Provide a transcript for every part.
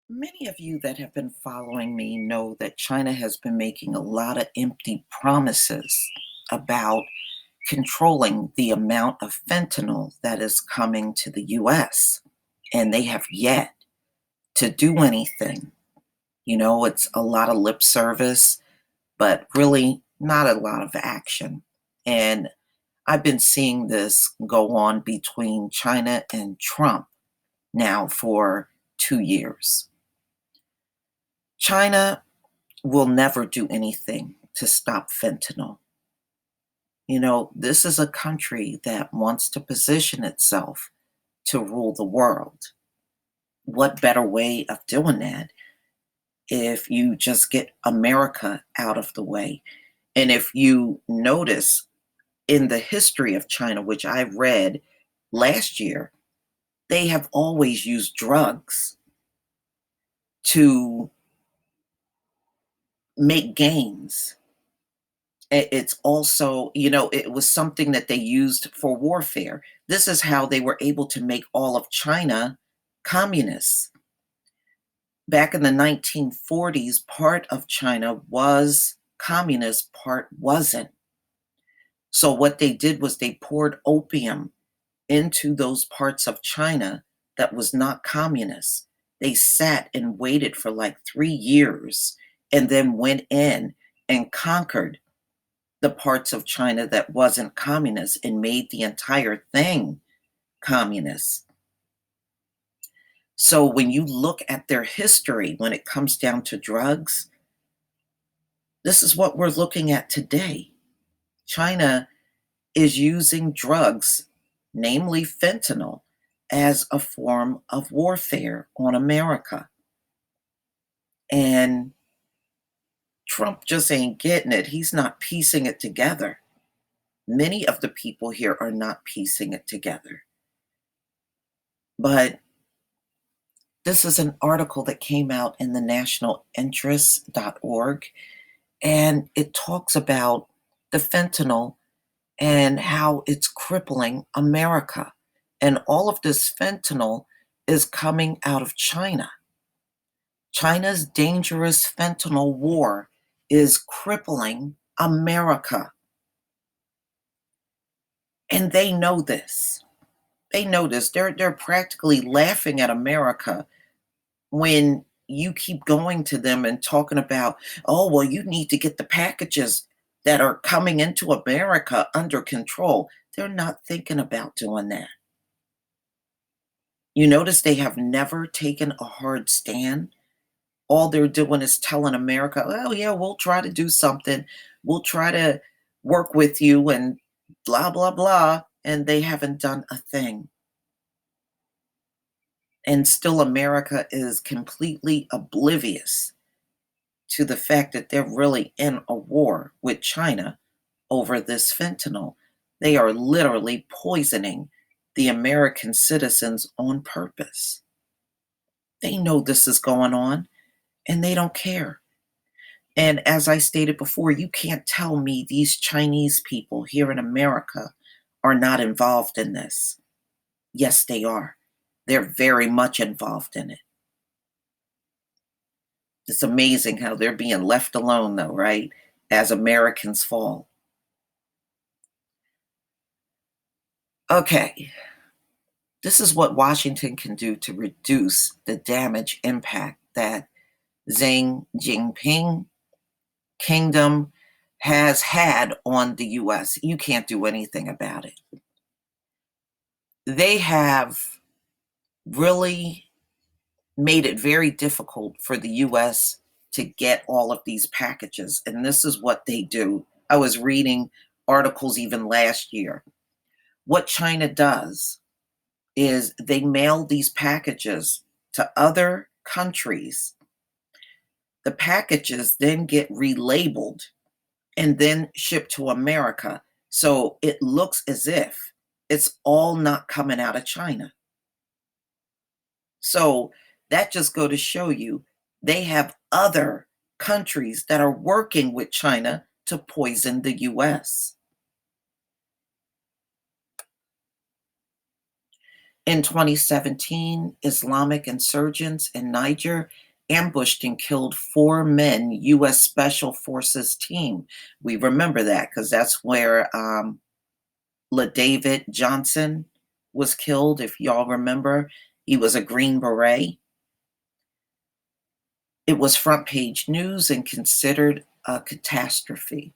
Many of you that have been following me know that China has been making a lot of empty promises about controlling the amount of fentanyl that is coming to the US, and they have yet to do anything. It's a lot of lip service, but really not a lot of action. And I've been seeing this go on between China and Trump now for 2 years. China will never do anything to stop fentanyl. This is a country that wants to position itself to rule the world. What better way of doing that if you just get America out of the way? And if you notice in the history of China, which I read last year, they have always used drugs to make gains. It's also, it was something that they used for warfare. This is how they were able to make all of China communists. Back in the 1940s, part of China was communist, part wasn't. So what they did was they poured opium into those parts of China that was not communist. They sat and waited for like 3 years and then went in and conquered the parts of China that wasn't communist and made the entire thing communist. So when you look at their history when it comes down to drugs, this is what we're looking at today. China is using drugs, namely fentanyl, as a form of warfare on America. And Trump just ain't getting it. He's not piecing it together. Many of the people here are not piecing it together. But this is an article that came out in the nationalinterest.org, and it talks about the fentanyl and how it's crippling America. And all of this fentanyl is coming out of China. China's dangerous fentanyl war is crippling America. And they know this. They know this. They're practically laughing at America when you keep going to them and talking about, oh, well, you need to get the packages that are coming into America under control. They're not thinking about doing that. You notice they have never taken a hard stand. All they're doing is telling America, oh, yeah, we'll try to do something. We'll try to work with you and blah, blah, blah. And they haven't done a thing. And still America is completely oblivious to the fact that they're really in a war with China over this fentanyl. They are literally poisoning the American citizens on purpose. They know this is going on and they don't care. And as I stated before, you can't tell me these Chinese people here in America are not involved in this. Yes, they are. They're very much involved in it. It's amazing how they're being left alone, though, right? As Americans fall. Okay, this is what Washington can do to reduce the damage impact that Xi Jinping kingdom has had on the US. You can't do anything about it. They have really made it very difficult for the US to get all of these packages. And this is what they do. I was reading articles even last year. What China does is they mail these packages to other countries. The packages then get relabeled and then shipped to America. So it looks as if it's all not coming out of China. So that just go to show you they have other countries that are working with China to poison the US. In 2017, Islamic insurgents in Niger ambushed and killed 4 men, U.S. Special Forces team. We remember that because that's where LaDavid Johnson was killed, if y'all remember. He was a Green Beret. It was front page news and considered a catastrophe.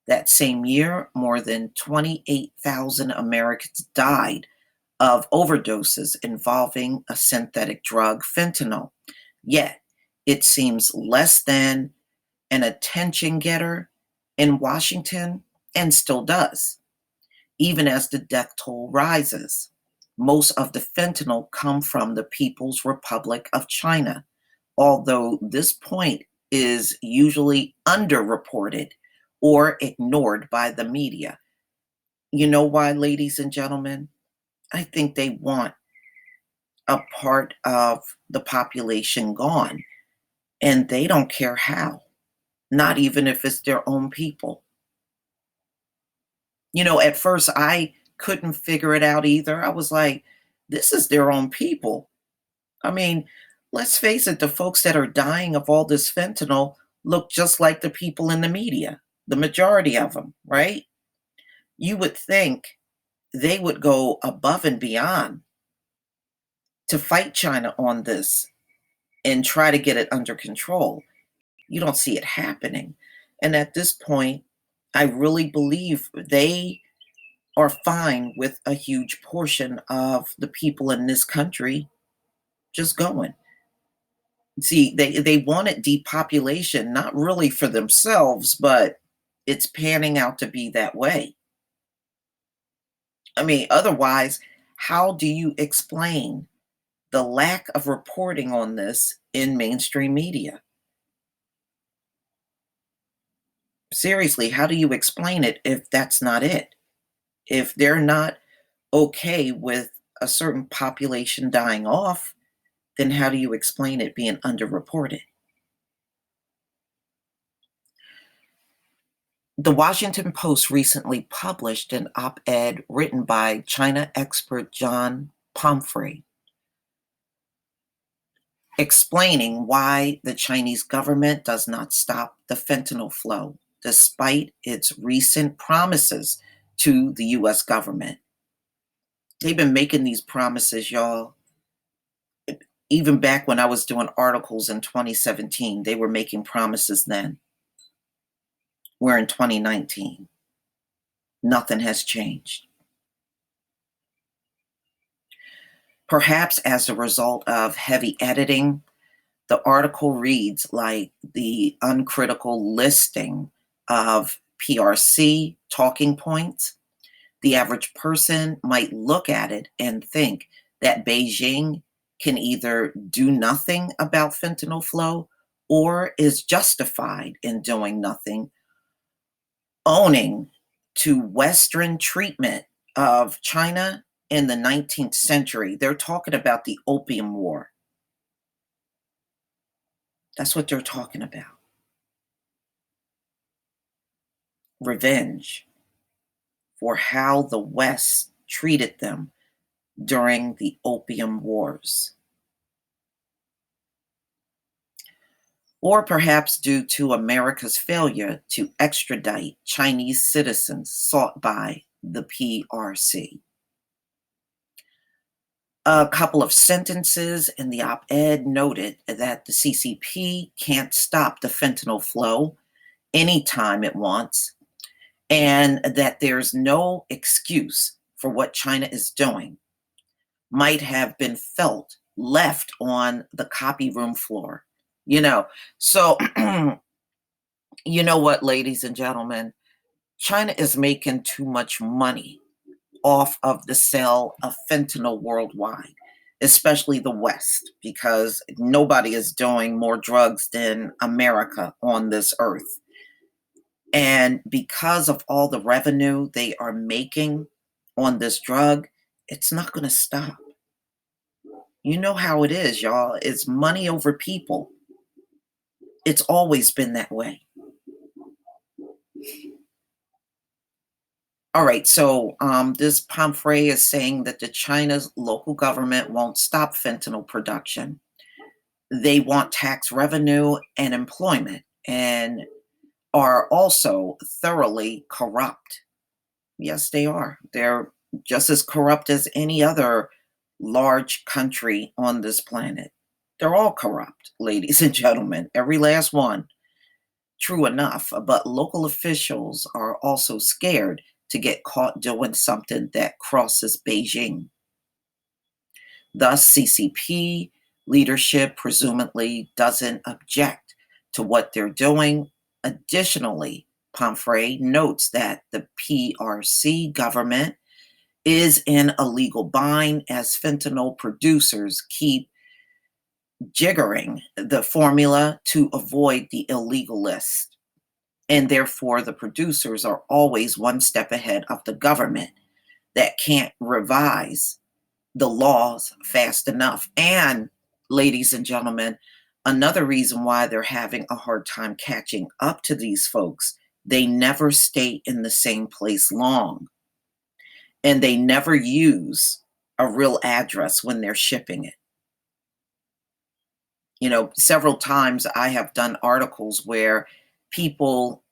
That same year, more than 28,000 Americans died of overdoses involving a synthetic drug, fentanyl. Yet, it seems less than an attention getter in Washington and still does, even as the death toll rises. Most of the fentanyl come from the People's Republic of China, although this point is usually underreported or ignored by the media. You know why, ladies and gentlemen? I think they want a part of the population gone, and they don't care how, not even if it's their own people. At first I couldn't figure it out either. I was like, this is their own people. I mean, let's face it, the folks that are dying of all this fentanyl look just like the people in the media, the majority of them, right? You would think they would go above and beyond to fight China on this and try to get it under control. You don't see it happening. And at this point, I really believe they are fine with a huge portion of the people in this country just going. See, they wanted depopulation, not really for themselves, but it's panning out to be that way. I mean, otherwise, how do you explain the lack of reporting on this in mainstream media? Seriously, how do you explain it if that's not it? If they're not okay with a certain population dying off, then how do you explain it being underreported? The Washington Post recently published an op-ed written by China expert John Pomfrey explaining why the Chinese government does not stop the fentanyl flow, despite its recent promises to the US government. They've been making these promises, y'all. Even back when I was doing articles in 2017, they were making promises then. We're in 2019. Nothing has changed. Perhaps as a result of heavy editing, the article reads like the uncritical listing of PRC talking points. The average person might look at it and think that Beijing can either do nothing about fentanyl flow or is justified in doing nothing, owning to Western treatment of China in the 19th century. They're talking about the Opium War. That's what they're talking about. Revenge for how the West treated them during the Opium Wars. Or perhaps due to America's failure to extradite Chinese citizens sought by the PRC. A couple of sentences in the op-ed noted that the CCP can't stop the fentanyl flow anytime it wants, and that there's no excuse for what China is doing. Might have been left on the copy room floor. So you know what, ladies and gentlemen, China is making too much money off of the sale of fentanyl worldwide, especially the West, because nobody is doing more drugs than America on this earth. And because of all the revenue they are making on this drug, it's not going to stop. You know how it is, y'all. It's money over people. It's always been that way. All right, so this pamphlet is saying that the China's local government won't stop fentanyl production. They want tax revenue and employment, and are also thoroughly corrupt. Yes, they are. They're just as corrupt as any other large country on this planet. They're all corrupt, ladies and gentlemen, every last one. True enough, but local officials are also scared to get caught doing something that crosses Beijing. Thus, CCP leadership presumably doesn't object to what they're doing. Additionally, Pomfrey notes that the PRC government is in a legal bind as fentanyl producers keep jiggering the formula to avoid the illegal list. And therefore, the producers are always one step ahead of the government that can't revise the laws fast enough. And, ladies and gentlemen, another reason why they're having a hard time catching up to these folks, they never stay in the same place long. And they never use a real address when they're shipping it. You know, several times I have done articles where people,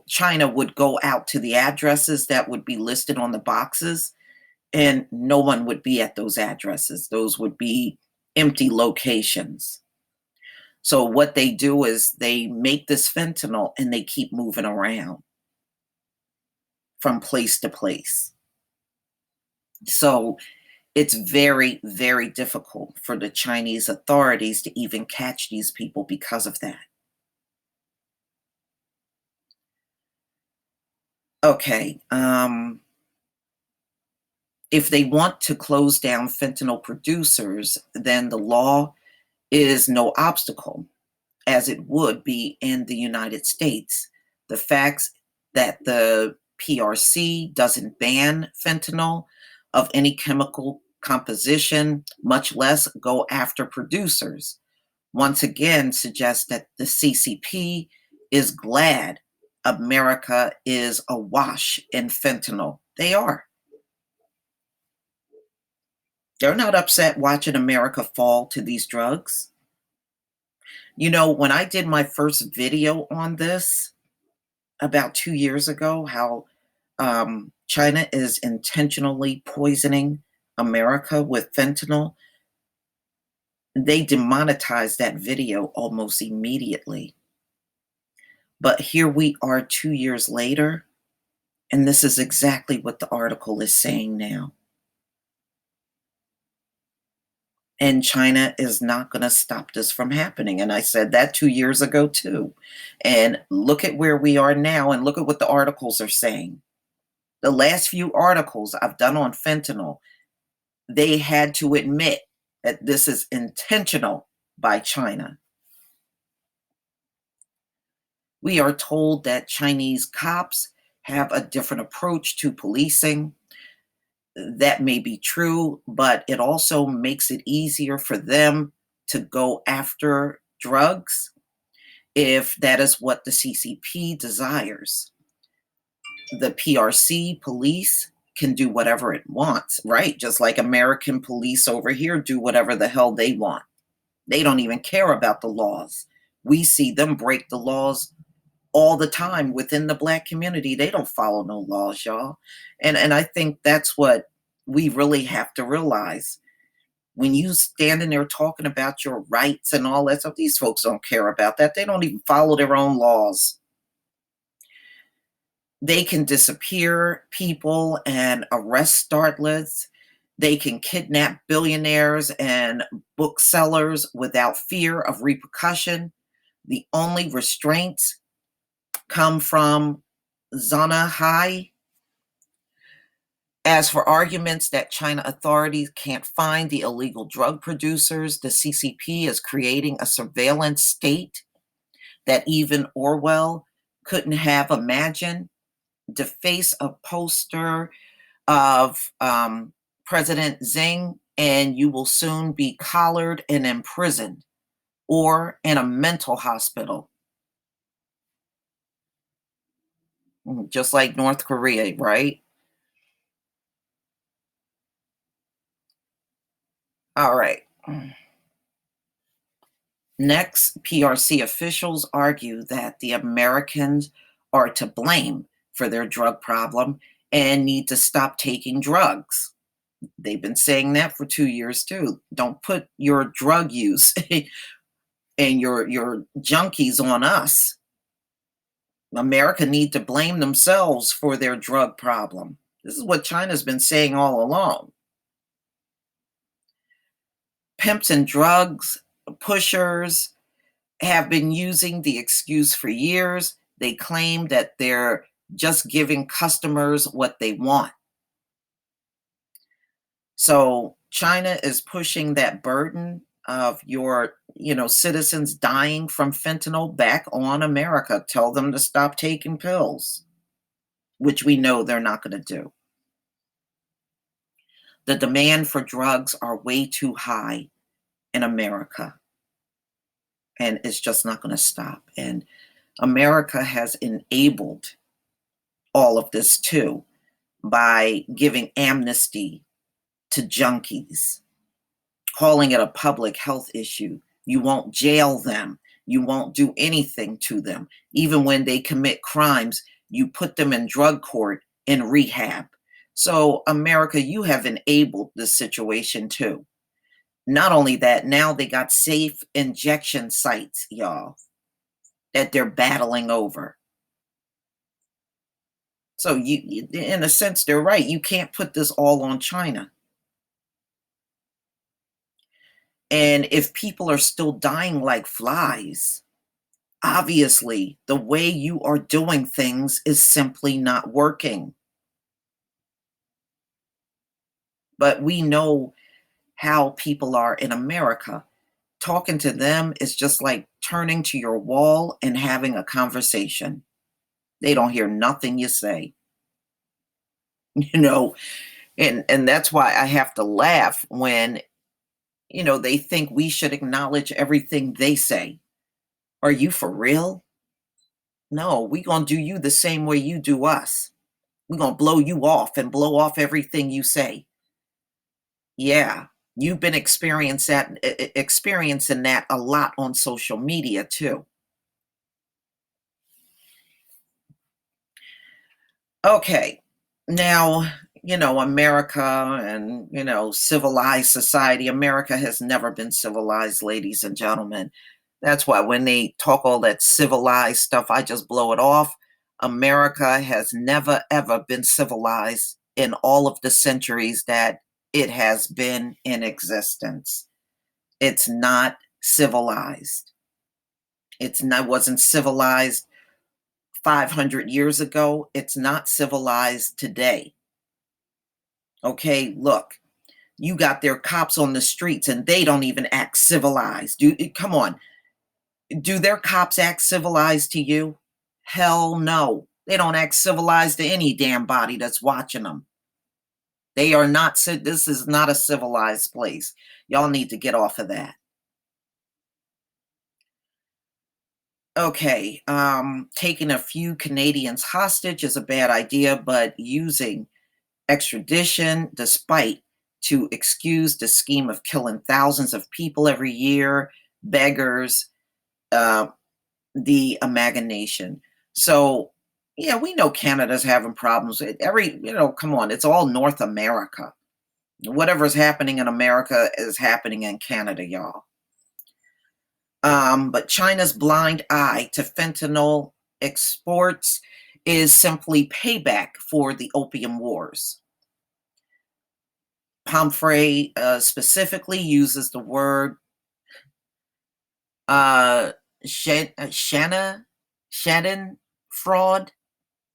China would go out to the addresses that would be listed on the boxes, and no one would be at those addresses. Those would be empty locations. So what they do is they make this fentanyl and they keep moving around from place to place. So it's very, very difficult for the Chinese authorities to even catch these people because of that. Okay, if they want to close down fentanyl producers, then the law is no obstacle, as it would be in the United States. The fact that the PRC doesn't ban fentanyl of any chemical composition, much less go after producers, once again suggests that the CCP is glad America is awash in fentanyl. They are. They're not upset watching America fall to these drugs. You know, when I did my first video on this about 2 years ago, how China is intentionally poisoning America with fentanyl, they demonetized that video almost immediately. But here we are 2 years later, and this is exactly what the article is saying now. And China is not going to stop this from happening. And I said that 2 years ago, too. And look at where we are now, and look at what the articles are saying. The last few articles I've done on fentanyl, they had to admit that this is intentional by China. We are told that Chinese cops have a different approach to policing. That may be true, but it also makes it easier for them to go after drugs if that is what the CCP desires. The PRC police can do whatever it wants, right? Just like American police over here do whatever the hell they want. They don't even care about the laws. We see them break the laws all the time within the Black community. They don't follow no laws, y'all. And I think that's what we really have to realize. When you standing there talking about your rights and all that stuff, these folks don't care about that. They don't even follow their own laws. They can disappear people and arrest startlets. They can kidnap billionaires and booksellers without fear of repercussion. The only restraints come from Zona High. As for arguments that China authorities can't find the illegal drug producers, the CCP is creating a surveillance state that even Orwell couldn't have imagined. Deface a poster of President Xing, and you will soon be collared and imprisoned or in a mental hospital. Just like North Korea, right? All right. Next, PRC officials argue that the Americans are to blame for their drug problem and need to stop taking drugs. They've been saying that for 2 years too. Don't put your drug use and your junkies on us. America need to blame themselves for their drug problem. This is what China's been saying all along. Pimps and drugs, pushers have been using the excuse for years. They claim that they're just giving customers what they want. So China is pushing that burden of your, citizens dying from fentanyl back on America. Tell them to stop taking pills, which we know they're not going to do. The demand for drugs are way too high in America, and it's just not going to stop. And America has enabled all of this too by giving amnesty to junkies, calling it a public health issue. You won't jail them. You won't do anything to them. Even when they commit crimes, you put them in drug court in rehab. So, America, you have enabled this situation too. Not only that, now they got safe injection sites, y'all, that they're battling over. So, in a sense, they're right. You can't put this all on China. And if people are still dying like flies, obviously the way you are doing things is simply not working. But we know how people are in America. Talking to them is just like turning to your wall and having a conversation. They don't hear nothing you say, you know, and that's why I have to laugh when, they think we should acknowledge everything they say. Are you for real? No, we gonna do you the same way you do us. We gonna blow you off and blow off everything you say. Yeah, you've been experiencing that a lot on social media too. Okay, now, America and, civilized society. America has never been civilized, ladies and gentlemen. That's why when they talk all that civilized stuff, I just blow it off. America has never, ever been civilized in all of the centuries that it has been in existence. It's not civilized. Wasn't civilized 500 years ago. It's not civilized today. Okay, look, you got their cops on the streets and they don't even act civilized. Come on. Do their cops act civilized to you? Hell no. They don't act civilized to any damn body that's watching them. They are not, this is not a civilized place. Y'all need to get off of that. Okay, taking a few Canadians hostage is a bad idea, but using extradition, despite to excuse the scheme of killing thousands of people every year, beggars, uh, the imagination. So, yeah, we know Canada's having problems. Come on, it's all North America. Whatever's happening in America is happening in Canada, y'all. But China's blind eye to fentanyl exports is simply payback for the opium wars. Pomfrey specifically uses the word uh, Shannon fraud,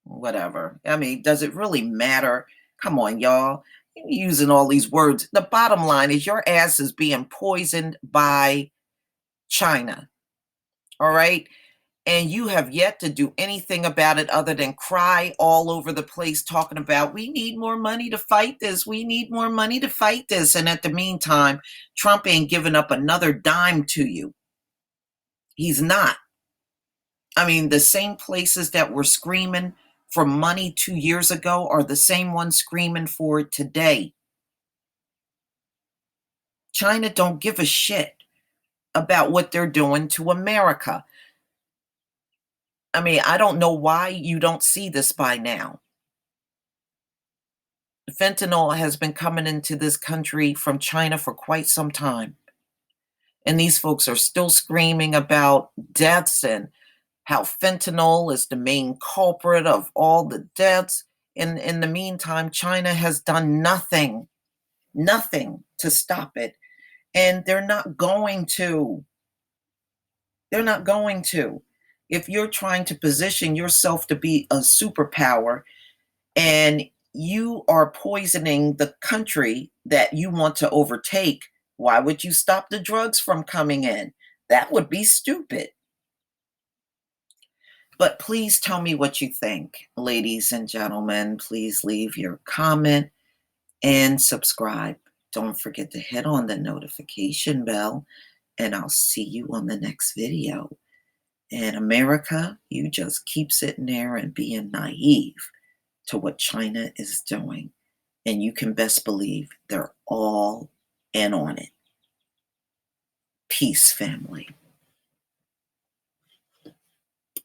whatever. I mean, does it really matter? Come on, y'all. You're using all these words. The bottom line is your ass is being poisoned by China. All right. And you have yet to do anything about it other than cry all over the place talking about we need more money to fight this. We need more money to fight this. And at the meantime, Trump ain't giving up another dime to you. He's not. I mean, the same places that were screaming for money 2 years ago are the same ones screaming for it today. China don't give a shit about what they're doing to America. I mean, I don't know why you don't see this by now. Fentanyl has been coming into this country from China for quite some time. And these folks are still screaming about deaths and how fentanyl is the main culprit of all the deaths. In the meantime, China has done nothing to stop it. And they're not going to. They're not going to. If you're trying to position yourself to be a superpower and you are poisoning the country that you want to overtake, why would you stop the drugs from coming in? That would be stupid. But please tell me what you think, ladies and gentlemen. Please leave your comment and subscribe. Don't forget to hit on the notification bell, and I'll see you on the next video. And America, you just keep sitting there and being naive to what China is doing. And you can best believe they're all in on it. Peace, family.